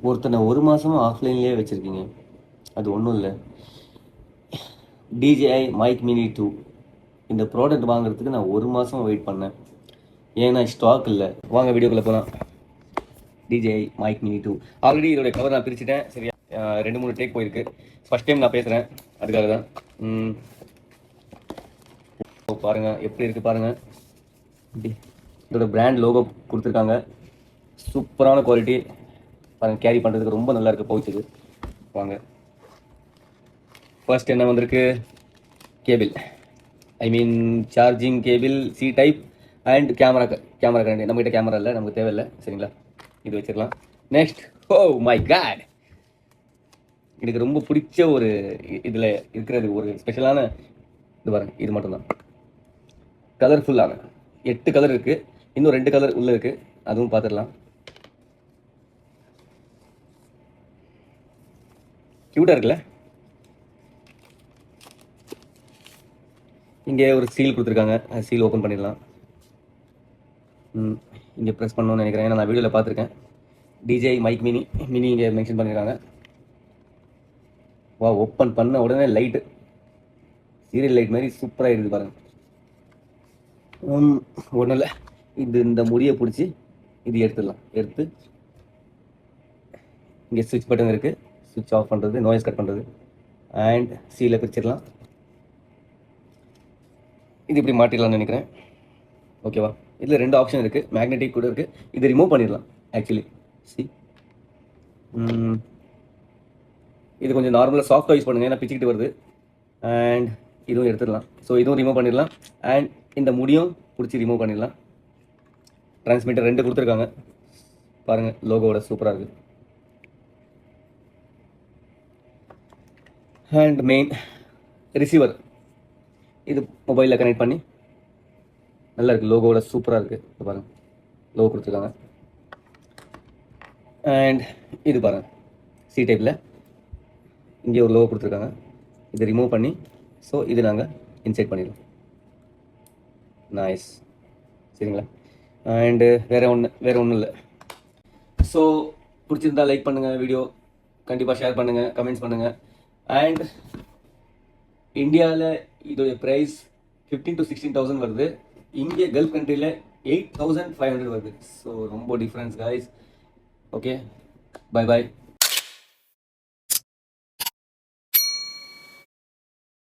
ஒருத்தனை ஒரு மாதமாக ஆஃப்லைன்லேயே வச்சுருக்கீங்க. அது ஒன்றும் இல்லை, DJI மைக் மினி 2 இந்த ப்ராடக்ட் வாங்குறதுக்கு நான் ஒரு மாதம் வெயிட் பண்ணேன். ஏன்னா ஸ்டாக் இல்லை. வாங்க வீடியோக்குள்ளே போகலாம். DJI மைக் மினி 2 ஆல்ரெடி இதோடைய கவர் நான் பிரிச்சுட்டேன். சரியா, 2-3 டேக் போயிருக்கு. ஃபஸ்ட் டைம் நான் பேசுகிறேன், அதுக்காக தான். பாருங்கள் எப்படி இருக்குது பாருங்கள். இதோட பிராண்ட் லோகோ கொடுத்துருக்காங்க. சூப்பரான குவாலிட்டி பாருங்கள். கேரி பண்ணுறதுக்கு ரொம்ப நல்லா இருக்குது பவுச்சுக்கு. வாங்க, ஃபர்ஸ்ட் என்ன வந்திருக்கு, cable, I mean charging cable C type and camera current. நம்மகிட்ட கேமரா இல்லை, நமக்கு தேவையில்லை. சரிங்களா, இது வச்சிடலாம். நெக்ஸ்ட், ஓ மை காட், எனக்கு ரொம்ப பிடிச்ச ஒரு இதில் இருக்கிறது ஒரு ஸ்பெஷலான இது பாருங்க. இது மட்டும்தான் கலர்ஃபுல்லான 8 கலர் இருக்குது. இன்னும் 2 கலர் உள்ளே இருக்குது, அதுவும் பார்த்துடலாம். க்யூட்டாக இருக்குல்ல. இங்கே ஒரு சீல் கொடுத்துருக்காங்க, சீல் ஓப்பன் பண்ணிடலாம். இங்கே ப்ரெஸ் பண்ணணும்னு நினைக்கிறேன், ஏன்னா நான் வீடியோவில் பார்த்துருக்கேன். DJI மைக் மினி இங்கே மென்ஷன் பண்ணியிருக்காங்க. வா, ஓப்பன் பண்ண உடனே லைட்டு சீரியல் லைட் மாதிரி சூப்பராக இருக்குது பாருங்கள். ஒன்றும் இல்லை, இந்த முடியை பிடிச்சி இது எடுத்துடலாம். எடுத்து இங்கே சுவிட்ச் பட்டன் இருக்குது, சுவிட்ச் ஆஃப் பண்ணுறது, நாய்ஸ் கட் பண்ணுறது, அண்ட் சீலை பிரிச்சிடலாம். இது இப்படி மாட்டிடலாம்னு நினைக்கிறேன். ஓகேவா, இதில் 2 ஆப்ஷன் இருக்குது, மேக்னெட்டிக் கூட இருக்குது. இது ரிமூவ் பண்ணிடலாம் ஆக்சுவலி. இது கொஞ்சம் நார்மலாக சாஃப்டாக யூஸ் பண்ணுங்கள், ஏன்னா பிச்சுக்கிட்டு வருது. அண்ட் இதுவும் எடுத்துடலாம். ஸோ இதுவும் ரிமூவ் பண்ணிடலாம். அண்ட் இந்த முடியும் பிடிச்சி ரிமூவ் பண்ணிடலாம். டிரான்ஸ்மிட்டர் 2 கொடுத்துருக்காங்க பாருங்கள், லோகோவோட சூப்பராக இருக்குது. அண்ட் மெயின் ரிசீவர், இது மொபைலில் கனெக்ட் பண்ணி நல்லா இருக்குது. லோகோவோட சூப்பராக இருக்குது பாருங்கள், லோகோ கொடுத்துருக்காங்க. அண்ட் இது பாருங்கள், C டைப்பில் இங்கே ஒரு லோகோ கொடுத்துருக்காங்க. இதை ரிமூவ் பண்ணி ஸோ இது நாங்கள் இன்சைட் பண்ணிடலாம். நைஸ், சரிங்களா. அண்டு வேறு ஒன்றும் இல்லை. ஸோ பிடிச்சிருந்தா லைக் பண்ணுங்கள், வீடியோ கண்டிப்பாக ஷேர் பண்ணுங்கள், கமெண்ட்ஸ் பண்ணுங்கள். அண்ட் இந்தியாவில் இதோடைய ப்ரைஸ் 15,000 to 16,000 வருது. இங்கே கல்ஃப் கண்ட்ரியில் 8,500 வருது. ஸோ ரொம்ப difference guys. Okay, bye bye.